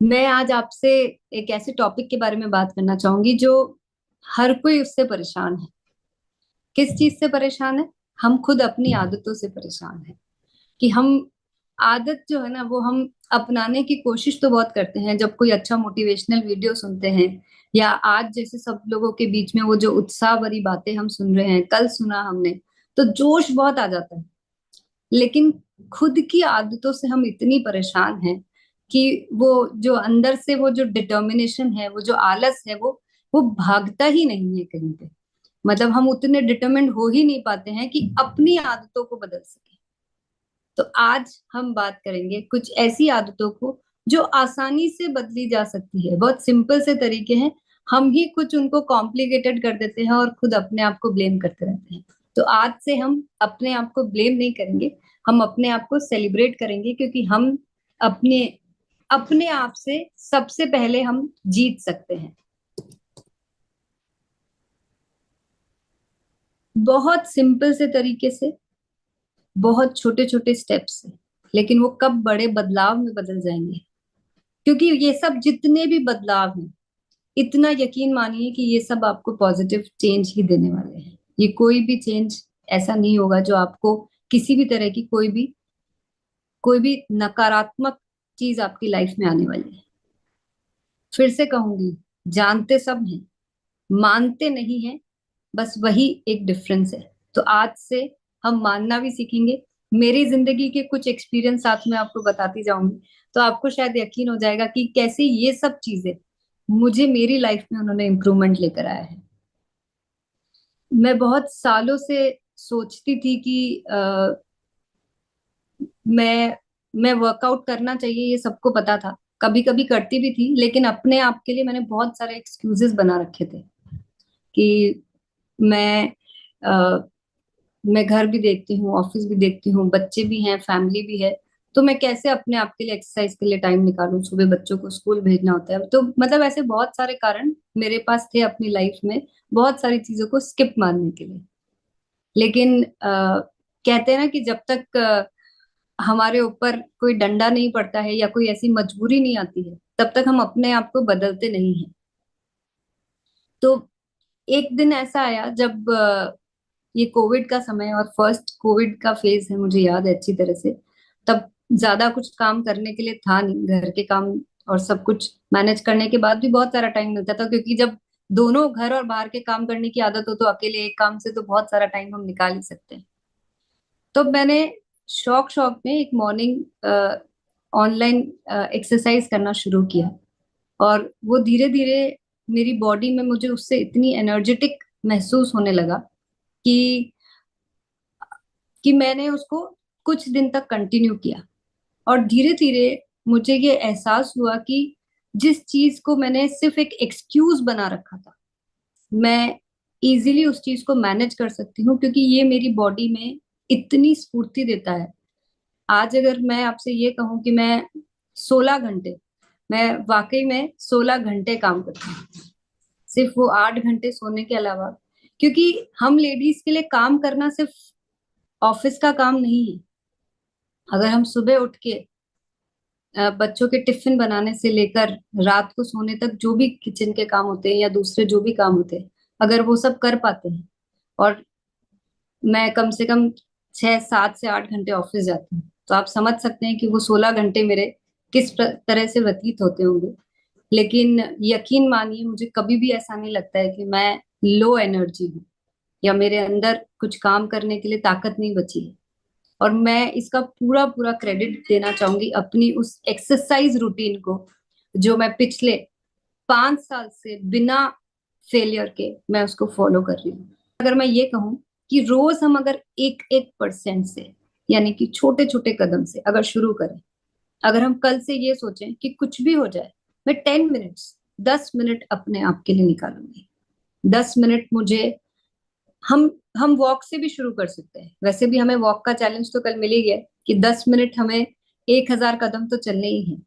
मैं आज आपसे एक ऐसे टॉपिक के बारे में बात करना चाहूंगी जो हर कोई उससे परेशान है। किस चीज से परेशान है? हम खुद अपनी आदतों से परेशान है कि हम आदत जो है ना वो हम अपनाने की कोशिश तो बहुत करते हैं। जब कोई अच्छा मोटिवेशनल वीडियो सुनते हैं या आज जैसे सब लोगों के बीच में वो जो उत्साह भरी बातें हम सुन रहे हैं, कल सुना हमने, तो जोश बहुत आ जाता है। लेकिन खुद की आदतों से हम इतनी परेशान हैं कि वो जो अंदर से वो जो डिटर्मिनेशन है, वो जो आलस है, वो भागता ही नहीं है कहीं पे। मतलब हम उतने डिटर्मिन्ड हो ही नहीं पाते हैं कि अपनी आदतों को बदल सके। तो आज हम बात करेंगे कुछ ऐसी आदतों को जो आसानी से बदली जा सकती है। बहुत सिंपल से तरीके हैं, हम ही कुछ उनको कॉम्प्लिकेटेड कर देते हैं और खुद अपने आप को ब्लेम करते रहते हैं। तो आज से हम अपने आप को ब्लेम नहीं करेंगे, हम अपने आप को सेलिब्रेट करेंगे, क्योंकि हम अपने अपने आप से सबसे पहले हम जीत सकते हैं। बहुत सिंपल से तरीके से, बहुत छोटे छोटे स्टेप्स से, लेकिन वो कब बड़े बदलाव में बदल जाएंगे। क्योंकि ये सब जितने भी बदलाव हैं, इतना यकीन मानिए कि ये सब आपको पॉजिटिव चेंज ही देने वाले हैं। ये कोई भी चेंज ऐसा नहीं होगा जो आपको किसी भी तरह की कोई भी नकारात्मक चीज आपकी लाइफ में आने वाली है। फिर से कहूंगी, जानते सब हैं, मानते नहीं हैं, बस वही एक डिफरेंस है। तो आज से हम मानना भी सीखेंगे। मेरी जिंदगी के कुछ एक्सपीरियंस साथ में आपको बताती जाऊंगी, तो आपको शायद यकीन हो जाएगा कि कैसे ये सब चीजें मुझे मेरी लाइफ में उन्होंने इम्प्रूवमेंट लेकर आया है। मैं बहुत सालों से सोचती थी कि मैं मैं वर्कआउट करना चाहिए, ये सबको पता था। कभी कभी करती भी थी, लेकिन अपने आप के लिए मैंने बहुत सारे एक्सक्यूजेस बना रखे थे कि मैं अ, मैं घर भी देखती हूँ, ऑफिस भी देखती हूँ, बच्चे भी हैं, फैमिली भी है। तो मैं कैसे अपने आप के लिए, एक्सरसाइज के लिए टाइम निकालूं? सुबह बच्चों को स्कूल भेजना होता है। तो मतलब ऐसे बहुत सारे कारण मेरे पास थे अपनी लाइफ में, बहुत सारी चीजों को स्किप मारने के लिए। लेकिन कहते हैं ना कि जब तक हमारे ऊपर कोई डंडा नहीं पड़ता है या कोई ऐसी मजबूरी नहीं आती है, तब तक हम अपने आप को बदलते नहीं हैं। तो एक दिन ऐसा आया जब ये कोविड का समय और फर्स्ट कोविड का फेज है, मुझे याद है अच्छी तरह से। तब ज्यादा कुछ काम करने के लिए था नहीं, घर के काम और सब कुछ मैनेज करने के बाद भी बहुत सारा टाइम मिलता था, क्योंकि जब दोनों घर और बाहर के काम करने की आदत हो तो अकेले एक काम से तो बहुत सारा टाइम हम निकाल ही सकते हैं। तो मैंने शौक शौक में एक मॉर्निंग ऑनलाइन एक्सरसाइज करना शुरू किया। और वो धीरे धीरे मेरी बॉडी में, मुझे उससे इतनी एनर्जेटिक महसूस होने लगा कि मैंने उसको कुछ दिन तक कंटिन्यू किया। और धीरे धीरे मुझे ये एहसास हुआ कि जिस चीज को मैंने सिर्फ एक एक्सक्यूज बना रखा था, मैं इजीली उस चीज को मैनेज कर सकती हूँ, क्योंकि ये मेरी बॉडी में इतनी स्फूर्ति देता है। आज अगर मैं आपसे ये कहूँ कि मैं 16 घंटे, मैं वाकई में 16 घंटे काम करती हूँ, सिर्फ वो 8 घंटे सोने के अलावा। क्योंकि हम लेडीज के लिए काम करना सिर्फ ऑफिस का काम नहीं है। अगर हम सुबह उठ के बच्चों के टिफिन बनाने से लेकर रात को सोने तक जो भी किचन के काम होते हैं या दूसरे जो भी काम होते हैं, अगर वो सब कर पाते हैं, और मैं कम से कम 6 7 से 8 घंटे ऑफिस जाती हूँ, तो आप समझ सकते हैं कि वो 16 घंटे मेरे किस तरह से व्यतीत होते होंगे। लेकिन यकीन मानिए, मुझे कभी भी ऐसा नहीं लगता है कि मैं लो एनर्जी हूँ या मेरे अंदर कुछ काम करने के लिए ताकत नहीं बची है। और मैं इसका पूरा पूरा क्रेडिट देना चाहूंगी अपनी उस एक्सरसाइज रूटीन को, जो मैं पिछले 5 साल से बिना फेलियर के मैं उसको फॉलो कर रही हूँ। अगर मैं ये कहूँ कि रोज हम अगर 1% से, यानी कि छोटे छोटे कदम से अगर शुरू करें, अगर हम कल से ये सोचें कि कुछ भी हो जाए, मैं 10 मिनट्स, 10 मिनट अपने आप के लिए निकालूंगी। 10 मिनट मुझे, हम वॉक से भी शुरू कर सकते हैं। वैसे भी हमें वॉक का चैलेंज तो कल मिल ही गया कि 10 मिनट हमें 1,000 कदम तो चलने ही हैं।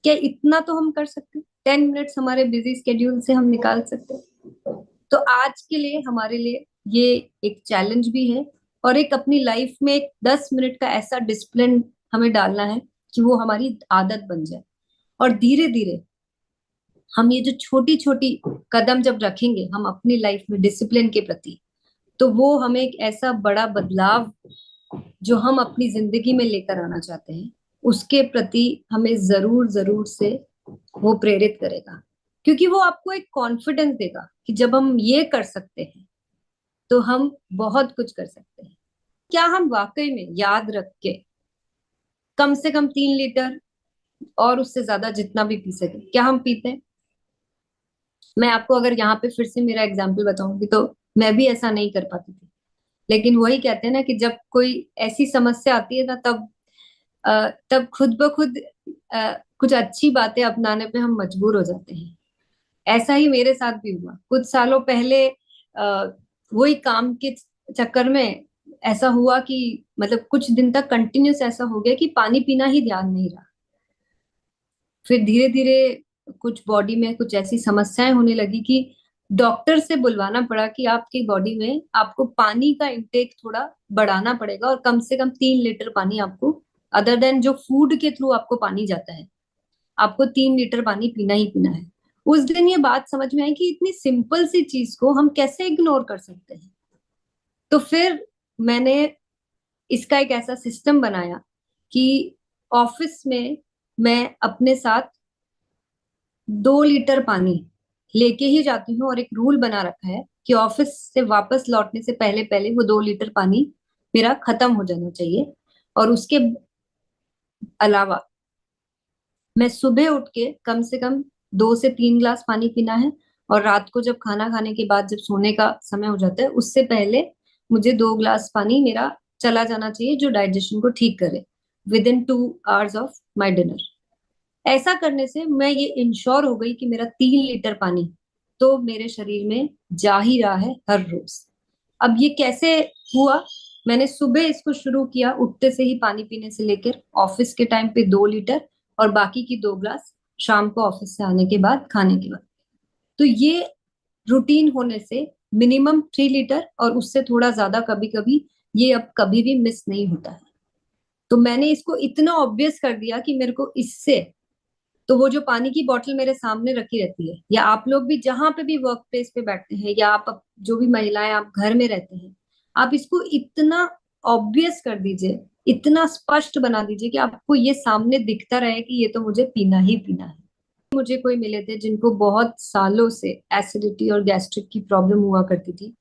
क्या इतना तो हम कर सकते हैं? 10 मिनट्स हमारे बिजी स्केड्यूल से हम निकाल सकते हैं। तो आज के लिए हमारे लिए ये एक चैलेंज भी है, और एक अपनी लाइफ में एक 10 मिनट का ऐसा डिसिप्लिन हमें डालना है कि वो हमारी आदत बन जाए। और धीरे धीरे हम ये जो छोटी छोटी कदम जब रखेंगे हम अपनी लाइफ में डिसिप्लिन के प्रति, तो वो हमें एक ऐसा बड़ा बदलाव जो हम अपनी जिंदगी में लेकर आना चाहते हैं उसके प्रति हमें जरूर जरूर से वो प्रेरित करेगा। क्योंकि वो आपको एक कॉन्फिडेंस देगा कि जब हम ये कर सकते हैं तो हम बहुत कुछ कर सकते हैं। क्या हम वाकई में याद रख के कम से कम 3 लीटर और उससे ज्यादा जितना भी पी सके क्या हम पीते हैं? मैं आपको अगर यहाँ पे फिर से मेरा एग्जाम्पल बताऊंगी तो मैं भी ऐसा नहीं कर पाती थी। लेकिन वही कहते हैं ना कि जब कोई ऐसी समस्या आती है ना तब खुद ब खुद कुछ अच्छी बातें अपनाने पे हम मजबूर हो जाते हैं। ऐसा ही मेरे साथ भी हुआ कुछ सालों पहले। वही काम के चक्कर में ऐसा हुआ कि मतलब कुछ दिन तक कंटिन्यूस ऐसा हो गया कि पानी पीना ही ध्यान नहीं रहा। फिर धीरे धीरे कुछ बॉडी में कुछ ऐसी समस्याएं होने लगी कि डॉक्टर से बुलवाना पड़ा कि आपकी बॉडी में आपको पानी का इंटेक थोड़ा बढ़ाना पड़ेगा और कम से कम 3 लीटर पानी आपको, अदर देन जो फूड के थ्रू आपको पानी जाता है, आपको 3 लीटर पानी पीना ही पीना है। उस दिन ये बात समझ में आई कि इतनी सिंपल सी चीज को हम कैसे इग्नोर कर सकते हैं। तो फिर मैंने इसका एक ऐसा सिस्टम बनाया कि ऑफिस में मैं अपने साथ 2 लीटर पानी लेके ही जाती हूँ और एक रूल बना रखा है कि ऑफिस से वापस लौटने से पहले पहले वो 2 लीटर पानी मेरा खत्म हो जाना चाहिए। और उसके अलावा मैं सुबह उठ के कम से कम 2 से 3 ग्लास पानी पीना है। और रात को जब खाना खाने के बाद जब सोने का समय हो जाता है उससे पहले मुझे 2 ग्लास पानी मेरा चला जाना चाहिए जो डाइजेशन को ठीक करे with in 2 hours of my dinner. ऐसा करने से मैं ये इंश्योर हो गई कि मेरा 3 लीटर पानी तो मेरे शरीर में जा ही रहा है हर रोज। अब ये कैसे हुआ? मैंने सुबह इसको शुरू किया, उठते से ही पानी पीने से लेकर ऑफिस के टाइम पे 2 लीटर और बाकी की 2 ग्लास शाम को ऑफिस से आने के बाद खाने के बाद। तो ये रूटीन होने से मिनिमम 3 लीटर और उससे थोड़ा ज्यादा कभी कभी ये अब कभी भी मिस नहीं होता है। तो मैंने इसको इतना ऑब्वियस कर दिया कि मेरे को इससे, तो वो जो पानी की बोतल मेरे सामने रखी रहती है या आप लोग भी जहां पे भी वर्क प्लेस पे बैठते हैं या आप जो भी महिलाएं आप घर में रहते हैं, आप इसको इतना ऑब्वियस कर दीजिए, इतना स्पष्ट बना दीजिए कि आपको ये सामने दिखता रहे कि ये तो मुझे पीना ही पीना है। मुझे कोई मिले थे जिनको बहुत सालों से एसिडिटी और गैस्ट्रिक की प्रॉब्लम हुआ करती थी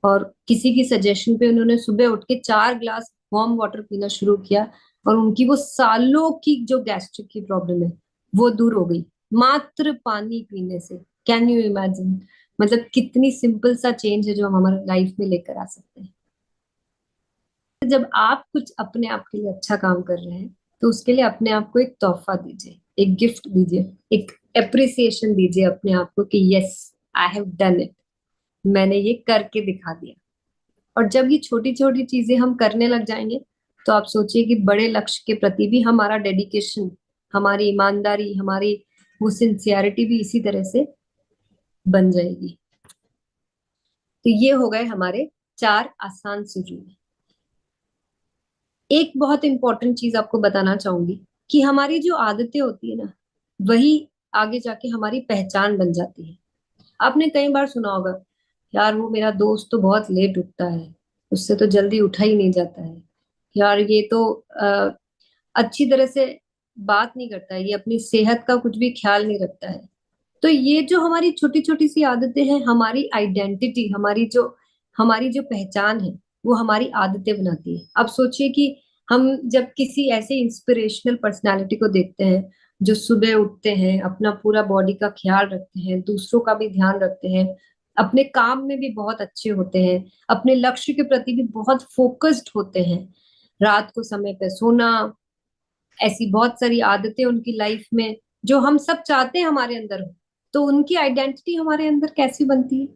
और किसी की सजेशन पे उन्होंने सुबह उठ के 4 ग्लास वार्म वाटर पीना शुरू किया और उनकी वो सालों की जो गैस्ट्रिक की प्रॉब्लम है वो दूर हो गई मात्र पानी पीने से। Can you imagine? मतलब कितनी सिंपल सा चेंज है जो हम हमारे लाइफ में लेकर आ सकते हैं। जब आप कुछ अपने आप के लिए अच्छा काम कर रहे हैं तो उसके लिए अपने आप को एक तोहफा दीजिए, एक गिफ्ट दीजिए, एक अप्रिसिएशन दीजिए अपने आप को कि yes, I have done it, मैंने ये करके दिखा दिया। और जब ये छोटी छोटी चीजें हम करने लग जाएंगे तो आप सोचिए कि बड़े लक्ष्य के प्रति भी हमारा डेडिकेशन, हमारी ईमानदारी, हमारी वो सिंसियरिटी भी इसी तरह से बन जाएगी। तो ये हो गए हमारे 4 आसान से रूल। एक बहुत इंपॉर्टेंट चीज आपको बताना चाहूंगी कि हमारी जो आदतें होती है ना वही आगे जाके हमारी पहचान बन जाती है। आपने कई बार सुना होगा, यार वो मेरा दोस्त तो बहुत लेट उठता है, उससे तो जल्दी उठा ही नहीं जाता है, यार ये तो अच्छी तरह से बात नहीं करता है, ये अपनी सेहत का कुछ भी ख्याल नहीं रखता है। तो ये जो हमारी छोटी छोटी सी आदतें हैं, हमारी आइडेंटिटी, हमारी जो पहचान है वो हमारी आदतें बनाती है। अब सोचिए कि हम जब किसी ऐसे इंस्पिरेशनल पर्सनालिटी को देखते हैं जो सुबह उठते हैं, अपना पूरा बॉडी का ख्याल रखते हैं, दूसरों का भी ध्यान रखते हैं, अपने काम में भी बहुत अच्छे होते हैं, अपने लक्ष्य के प्रति भी बहुत फोकस्ड होते हैं, रात को समय पे सोना, ऐसी बहुत सारी आदतें उनकी लाइफ में जो हम सब चाहते हैं हमारे अंदर हो, तो उनकी आइडेंटिटी हमारे अंदर कैसी बनती है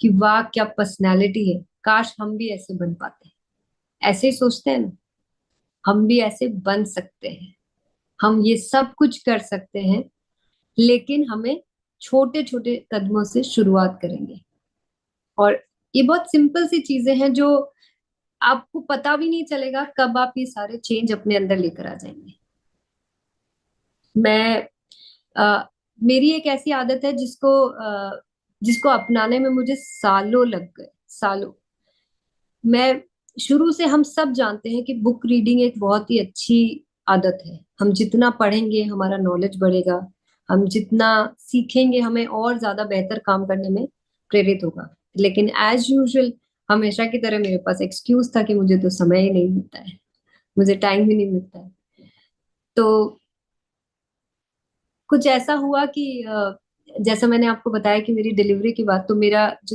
कि वाह क्या पर्सनैलिटी है, काश हम भी ऐसे बन पाते हैं। ऐसे ही सोचते हैं ना, हम भी ऐसे बन सकते हैं, हम ये सब कुछ कर सकते हैं, लेकिन हमें छोटे छोटे कदमों से शुरुआत करेंगे। और ये बहुत सिंपल सी चीजें हैं जो आपको पता भी नहीं चलेगा कब आप ये सारे चेंज अपने अंदर लेकर आ जाएंगे। मैं मेरी एक ऐसी आदत है जिसको अपनाने में मुझे सालों लग गए, सालों। मैं शुरू से, हम सब जानते हैं कि बुक रीडिंग एक बहुत ही अच्छी आदत है। हम जितना पढ़ेंगे हमारा नॉलेज बढ़ेगा, हम जितना सीखेंगे हमें और ज्यादा बेहतर काम करने में प्रेरित होगा। लेकिन एज यूजुअल, हमेशा की तरह मेरे पास एक्सक्यूज था कि मुझे तो समय ही नहीं मिलता है, मुझे टाइम ही नहीं मिलता है। तो कुछ ऐसा हुआ कि जैसा मैंने आपको बताया कि मेरी डिलीवरी के बाद, तो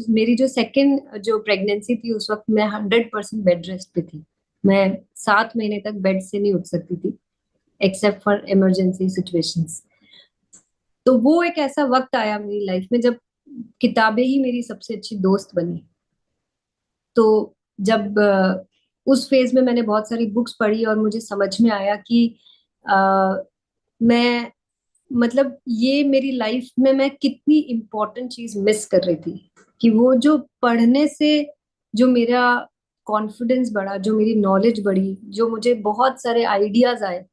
मेरी जो सेकंड जो प्रेगनेंसी थी, उस वक्त मैं 100% बेड रेस्ट पे थी। मैं 7 महीने तक बेड से नहीं उठ सकती थी, एक्सेप्ट फॉर इमरजेंसी सिचुएशंस। तो वो एक ऐसा वक्त आया मेरी लाइफ में जब किताबें ही मेरी सबसे अच्छी दोस्त बनी। तो जब उस फेज में मैंने बहुत सारी बुक्स पढ़ी और मुझे समझ में आया कि अ, मैं, मतलब ये मेरी लाइफ में मैं कितनी इम्पोर्टेंट चीज मिस कर रही थी। कि वो जो पढ़ने से जो मेरा कॉन्फिडेंस बढ़ा, जो मेरी नॉलेज बढ़ी, जो मुझे बहुत सारे आइडियाज आए,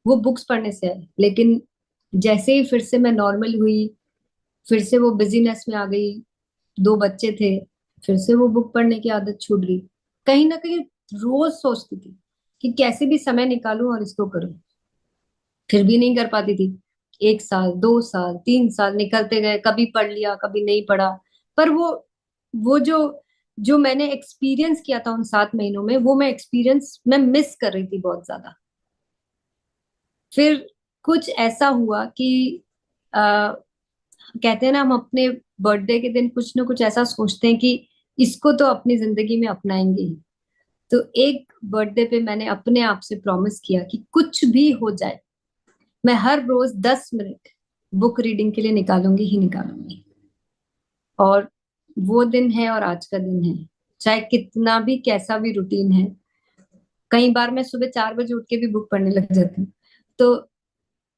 वो बुक्स पढ़ने से आए। लेकिन जैसे ही फिर से मैं नॉर्मल हुई, फिर से वो बिजीनेस में आ गई, 2 बच्चे थे, फिर से वो बुक पढ़ने की आदत छूट गई। कहीं ना कहीं रोज सोचती थी कि कैसे भी समय निकालूं और इसको करूं, फिर भी नहीं कर पाती थी। 1 साल, 2 साल, 3 साल निकलते गए, कभी पढ़ लिया, कभी नहीं पढ़ा। पर वो जो जो मैंने एक्सपीरियंस किया था उन 7 महीनों में, वो मैं मिस कर रही थी बहुत ज्यादा। फिर कुछ ऐसा हुआ कि आ, कहते हैं ना, हम अपने बर्थडे के दिन कुछ ना कुछ ऐसा सोचते हैं कि इसको तो अपनी जिंदगी में अपनाएंगे ही। तो एक बर्थडे पे मैंने अपने आप से प्रॉमिस किया कि कुछ भी हो जाए, मैं हर रोज 10 मिनट बुक रीडिंग के लिए निकालूंगी ही निकालूंगी। और वो दिन है और आज का दिन है। चाहे कितना भी, कैसा भी रूटीन है, कई बार मैं सुबह 4 बजे उठ के भी बुक पढ़ने लग जाती हूँ। तो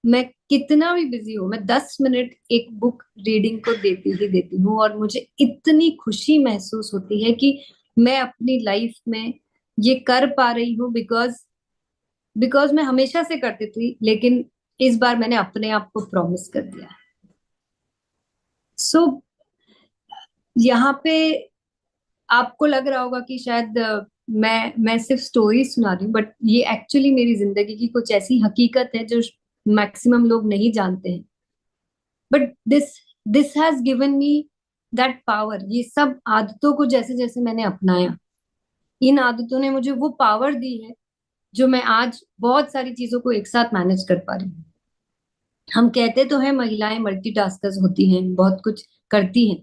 मैं कितना भी बिजी हूँ, मैं 10 मिनट एक बुक रीडिंग को देती ही देती हूँ। और मुझे इतनी खुशी महसूस होती है कि मैं अपनी लाइफ में ये कर पा रही हूँ, बिकॉज बिकॉज मैं हमेशा से करती थी, लेकिन इस बार मैंने अपने आप को प्रॉमिस कर दिया। सो यहाँ पे आपको लग रहा होगा कि शायद मैं सिर्फ स्टोरी सुना रही हूँ, बट ये एक्चुअली मेरी जिंदगी की कुछ ऐसी हकीकत है जो मैक्सिमम लोग नहीं जानते हैं। But this has given me that power. ये सब आदतों को जैसे जैसे मैंने अपनाया, इन आदतों ने मुझे वो पावर दी है जो मैं आज बहुत सारी चीजों को एक साथ मैनेज कर पा रही हूँ। हम कहते तो हैं महिलाएं मल्टीटास्कर्स होती हैं, बहुत कुछ करती हैं,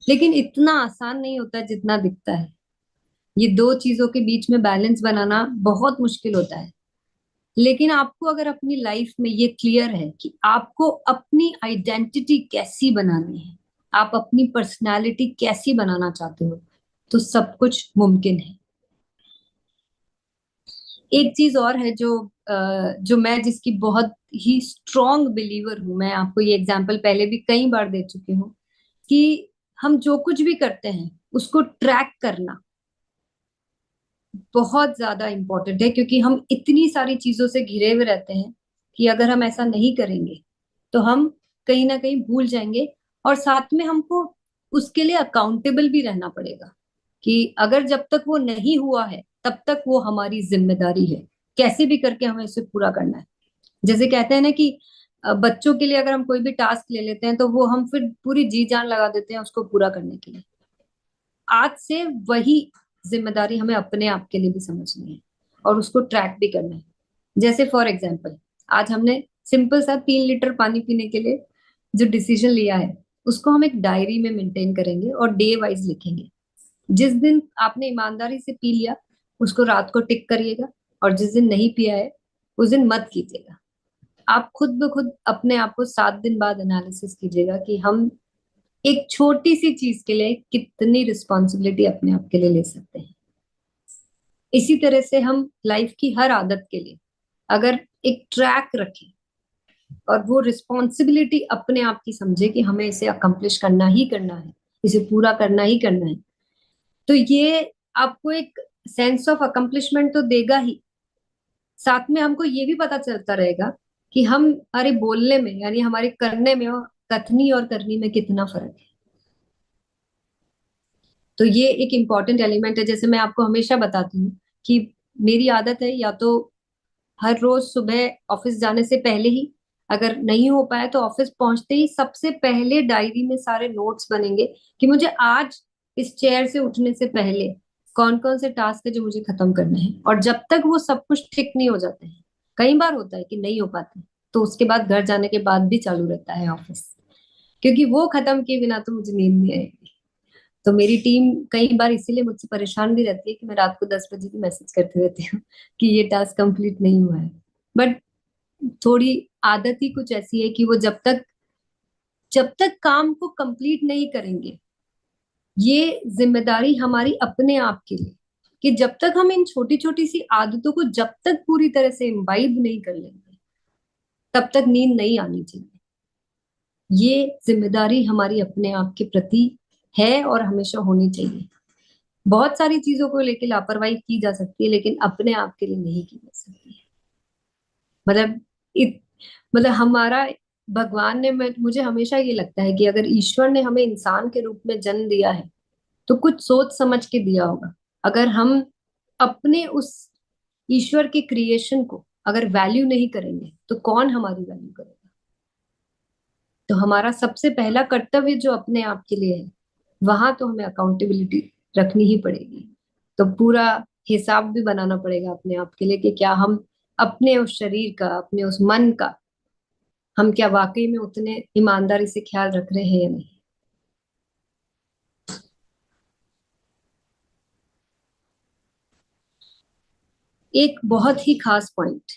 लेकिन इतना आसान नहीं होता जितना दिखता है। ये दो चीजों के बीच में बैलेंस बनाना बहुत मुश्किल होता है। लेकिन आपको अगर अपनी लाइफ में ये क्लियर है कि आपको अपनी आइडेंटिटी कैसी बनानी है, आप अपनी पर्सनालिटी कैसी बनाना चाहते हो, तो सब कुछ मुमकिन है। एक चीज और है जो मैं जिसकी बहुत ही स्ट्रॉन्ग बिलीवर हूं, मैं आपको ये एग्जांपल पहले भी कई बार दे चुकी हूँ, कि हम जो कुछ भी करते हैं उसको ट्रैक करना बहुत ज्यादा इंपॉर्टेंट है। क्योंकि हम इतनी सारी चीजों से घिरे हुए रहते हैं कि अगर हम ऐसा नहीं करेंगे तो हम कहीं ना कहीं भूल जाएंगे। और साथ में हमको उसके लिए अकाउंटेबल भी रहना पड़ेगा, कि अगर जब तक वो नहीं हुआ है तब तक वो हमारी जिम्मेदारी है, कैसे भी करके हमें इसे पूरा करना है। जैसे कहते हैं ना कि बच्चों के लिए अगर हम कोई भी टास्क ले लेते हैं तो वो हम फिर पूरी जी जान लगा देते हैं उसको पूरा करने के लिए। आज से वही जिम्मेदारी हमें अपने आप के लिए भी समझनी है और उसको ट्रैक भी करना है। जैसे फॉर एग्जाम्पल, आज हमने सिंपल सा 3 लीटर पानी पीने के लिए जो डिसीजन लिया है, उसको हम एक डायरी में मेंटेन करेंगे और डे वाइज लिखेंगे। जिस दिन आपने ईमानदारी से पी लिया, उसको रात को टिक करिएगा, और जिस दिन नहीं पिया है उस दिन मत कीजिएगा। आप खुद ब खुद अपने आप को 7 दिन बाद एनालिसिस कीजिएगा कि हम एक छोटी सी चीज के लिए कितनी रिस्पॉन्सिबिलिटी अपने आप के लिए ले सकते हैं। इसी तरह से हम लाइफ की हर आदत के लिए अगर एक ट्रैक रखें और वो रिस्पॉन्सिबिलिटी अपने आप की समझे कि हमें इसे अकम्प्लिश करना ही करना है, इसे पूरा करना ही करना है, तो ये आपको एक सेंस ऑफ अकम्प्लिशमेंट तो देगा ही। साथ में हमको ये भी पता चलता रहेगा कि हम अरे बोलने में यानी हमारे करने में और कथनी और करनी में कितना फर्क है। तो ये एक इम्पॉर्टेंट एलिमेंट है। जैसे मैं आपको हमेशा बताती हूँ कि मेरी आदत है या तो हर रोज सुबह ऑफिस जाने से पहले ही, अगर नहीं हो पाया तो ऑफिस पहुंचते ही सबसे पहले डायरी में सारे नोट्स बनेंगे कि मुझे आज इस चेयर से उठने से पहले कौन कौन से टास्क है जो मुझे खत्म करने हैं। और जब तक वो सब कुछ ठीक नहीं हो जाते हैं, कई बार होता है कि नहीं हो पाते, तो उसके बाद घर जाने के बाद भी चालू रहता है ऑफिस, क्योंकि वो खत्म किए बिना तो मुझे नींद नहीं आएगी। तो मेरी टीम कई बार इसीलिए मुझसे परेशान भी रहती है कि मैं रात को 10 बजे भी मैसेज करती रहती हूँ कि ये टास्क कंप्लीट नहीं हुआ है। बट थोड़ी आदत ही कुछ ऐसी है कि वो जब तक काम को कंप्लीट नहीं करेंगे, ये जिम्मेदारी हमारी अपने आप के लिए, कि जब तक हम इन छोटी छोटी सी आदतों को जब तक पूरी तरह से इम्बाइब नहीं कर लेंगे, तब तक नींद नहीं आनी चाहिए। ये जिम्मेदारी हमारी अपने आप के प्रति है और हमेशा होनी चाहिए। बहुत सारी चीजों को लेकर लापरवाही की जा सकती है, लेकिन अपने आप के लिए नहीं की जा सकती है। मतलब इत, मतलब हमारा भगवान ने, मुझे हमेशा ये लगता है कि अगर ईश्वर ने हमें इंसान के रूप में जन्म दिया है तो कुछ सोच समझ के दिया होगा। अगर हम अपने उस ईश्वर के क्रिएशन को अगर वैल्यू नहीं करेंगे तो कौन हमारी वैल्यू करेगा। तो हमारा सबसे पहला कर्तव्य जो अपने आप के लिए है, वहां तो हमें अकाउंटेबिलिटी रखनी ही पड़ेगी। तो पूरा हिसाब भी बनाना पड़ेगा अपने आप के लिए कि क्या हम अपने उस शरीर का, अपने उस मन का, हम क्या वाकई में उतने ईमानदारी से ख्याल रख रहे हैं या नहीं। एक बहुत ही खास पॉइंट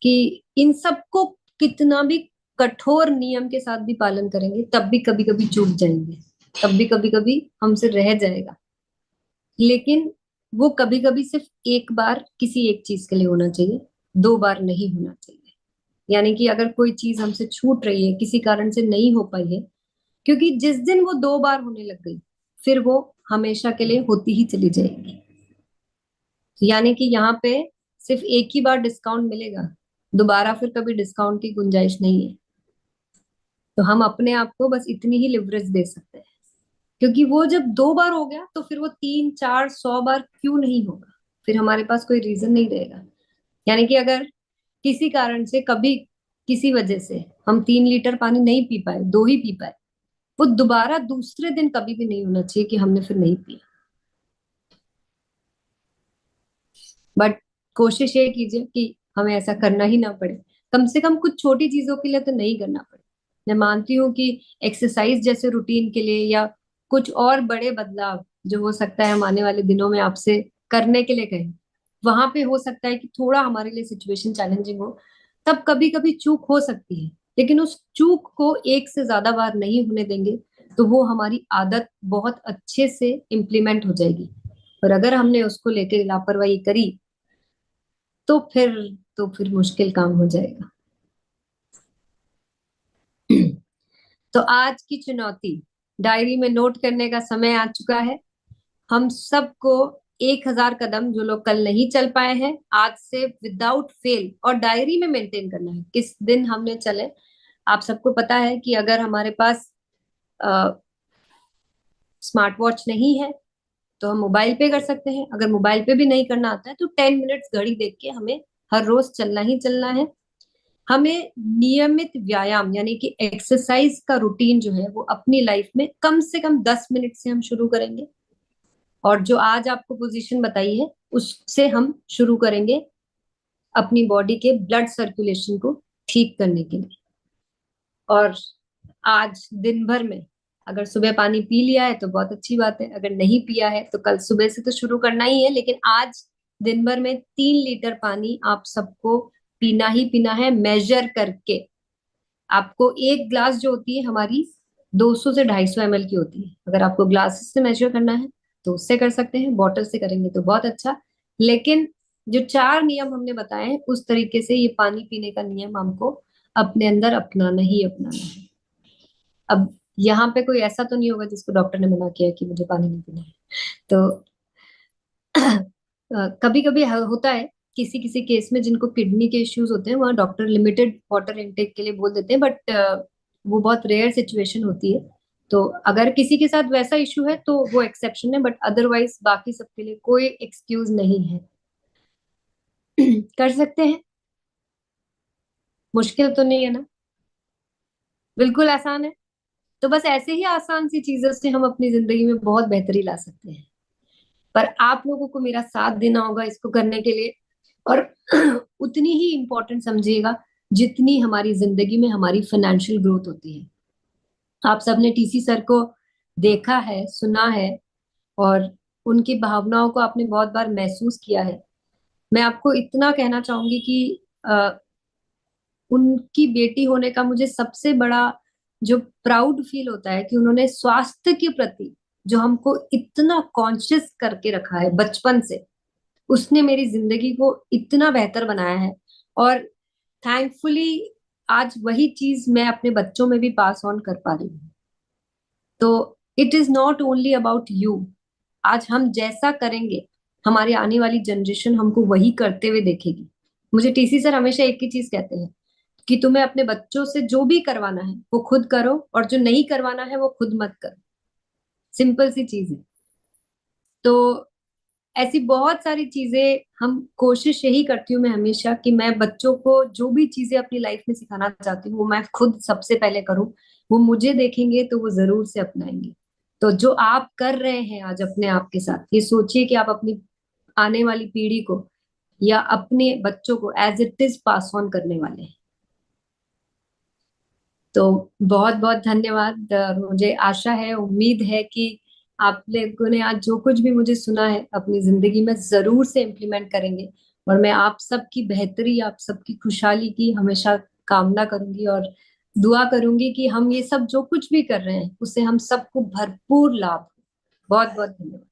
कि इन सबको कितना भी कठोर नियम के साथ भी पालन करेंगे तब भी कभी कभी चूक जाएंगे, तब भी कभी कभी हमसे रह जाएगा। लेकिन वो कभी कभी सिर्फ एक बार किसी एक चीज के लिए होना चाहिए, 2 बार नहीं होना चाहिए। यानी कि अगर कोई चीज हमसे छूट रही है, किसी कारण से नहीं हो पाई है, क्योंकि जिस दिन वो 2 बार होने लग गई, फिर वो हमेशा के लिए होती ही चली जाएगी। यानी कि यहाँ पे सिर्फ एक ही बार डिस्काउंट मिलेगा, दोबारा फिर कभी डिस्काउंट की गुंजाइश नहीं है। तो हम अपने आप को बस इतनी ही लिवरेज दे सकते हैं, क्योंकि वो जब 2 बार हो गया तो फिर वो 3 4 100 बार क्यों नहीं होगा। फिर हमारे पास कोई रीजन नहीं रहेगा। यानी कि अगर किसी कारण से कभी किसी वजह से हम 3 लीटर पानी नहीं पी पाए, 2 ही पी पाए, वो दोबारा दूसरे दिन कभी भी नहीं होना चाहिए कि हमने फिर नहीं पिया। बट कोशिश ये कीजिए कि हमें ऐसा करना ही ना पड़े, कम से कम कुछ छोटी चीजों के लिए तो नहीं करना पड़े। मैं मानती हूँ कि एक्सरसाइज जैसे रूटीन के लिए या कुछ और बड़े बदलाव जो हो सकता है हम आने वाले दिनों में आपसे करने के लिए कहें, वहां पे हो सकता है कि थोड़ा हमारे लिए सिचुएशन चैलेंजिंग हो, तब कभी कभी चूक हो सकती है। लेकिन उस चूक को एक से ज्यादा बार नहीं होने देंगे, तो वो हमारी आदत बहुत अच्छे से इम्प्लीमेंट हो जाएगी। और अगर हमने उसको लेकर लापरवाही करी, तो फिर तो फिर मुश्किल काम हो जाएगा। तो आज की चुनौती डायरी में नोट करने का समय आ चुका है। हम सबको 1,000 कदम जो लोग कल नहीं चल पाए हैं, आज से विदाउट फेल और डायरी में मेंटेन करना है किस दिन हमने चले। आप सबको पता है कि अगर हमारे पास स्मार्ट वॉच नहीं है तो हम मोबाइल पे कर सकते हैं। अगर मोबाइल पे भी नहीं करना आता है तो 10 मिनट्स घड़ी देख के हमें हर रोज चलना ही चलना है। हमें नियमित व्यायाम यानी कि एक्सरसाइज का रूटीन जो है वो अपनी लाइफ में कम से कम 10 मिनट से हम शुरू करेंगे। और जो आज आपको पोजीशन बताई है उससे हम शुरू करेंगे अपनी बॉडी के ब्लड सर्कुलेशन को ठीक करने के लिए। और आज दिन भर में अगर सुबह पानी पी लिया है तो बहुत अच्छी बात है, अगर नहीं पिया है तो कल सुबह से तो शुरू करना ही है। लेकिन आज दिन भर में 3 लीटर पानी आप सबको पीना ही पीना है, मेजर करके। आपको एक ग्लास जो होती है हमारी 200 से 250 ml की होती है। अगर आपको ग्लासेस से मेजर करना है तो उससे कर सकते हैं, बॉटल से करेंगे तो बहुत अच्छा। लेकिन जो 4 नियम हमने बताए हैं उस तरीके से ये पानी पीने का नियम हमको अपने अंदर अपनाना ही अपनाना है। अब यहाँ पे कोई ऐसा तो नहीं होगा जिसको डॉक्टर ने मना किया कि मुझे पानी नहीं पीना है। तो कभी कभी होता है किसी किसी केस में जिनको किडनी के इश्यूज होते हैं वहाँ डॉक्टर लिमिटेड वाटर इनटेक के लिए बोल देते हैं, बट वो बहुत रेयर सिचुएशन होती है। तो अगर किसी के साथ वैसा इशू है तो वो एक्सेप्शन है, बट अदरवाइज बाकी सबके लिए कोई एक्सक्यूज नहीं है। कर सकते हैं। मुश्किल तो नहीं है ना? बिल्कुल आसान है। तो बस ऐसे ही आसान सी चीजों से हम अपनी जिंदगी में बहुत बेहतरी ला सकते हैं। पर आप लोगों को मेरा साथ देना होगा इसको करने के लिए। और उतनी ही इम्पोर्टेंट समझिएगा जितनी हमारी जिंदगी में हमारी फाइनेंशियल ग्रोथ होती है। आप सबने टीसी सर को देखा है, सुना है, और उनकी भावनाओं को आपने बहुत बार महसूस किया है। मैं आपको इतना कहना चाहूंगी कि उनकी बेटी होने का मुझे सबसे बड़ा जो प्राउड फील होता है कि उन्होंने स्वास्थ्य के प्रति जो हमको इतना कॉन्शियस करके रखा है बचपन से, उसने मेरी जिंदगी को इतना बेहतर बनाया है। और थैंकफुली आज वही चीज मैं अपने बच्चों में भी पास ऑन कर पा रही हूँ। तो it is not only about you. आज हम जैसा करेंगे हमारी आने वाली जनरेशन हमको वही करते हुए देखेगी। मुझे टीसी सर हमेशा एक ही चीज कहते हैं कि तुम्हें अपने बच्चों से जो भी करवाना है वो खुद करो, और जो नहीं करवाना है वो खुद मत करो। सिंपल सी चीज है। तो ऐसी बहुत सारी चीजें हम कोशिश यही करती हूँ मैं हमेशा कि मैं बच्चों को जो भी चीजें अपनी लाइफ में सिखाना चाहती हूँ वो मैं खुद सबसे पहले करूँ। वो मुझे देखेंगे तो वो जरूर से अपनाएंगे। तो जो आप कर रहे हैं आज अपने आप के साथ, ये सोचिए कि आप अपनी आने वाली पीढ़ी को या अपने बच्चों को as it is pass on करने वाले हैं। तो बहुत बहुत धन्यवाद। मुझे आशा है, उम्मीद है कि आप लोगों ने आज जो कुछ भी मुझे सुना है अपनी जिंदगी में जरूर से इम्प्लीमेंट करेंगे। और मैं आप सबकी बेहतरी, आप सबकी खुशहाली की हमेशा कामना करूंगी और दुआ करूंगी कि हम ये सब जो कुछ भी कर रहे हैं उससे हम सबको भरपूर लाभ हो। बहुत बहुत धन्यवाद।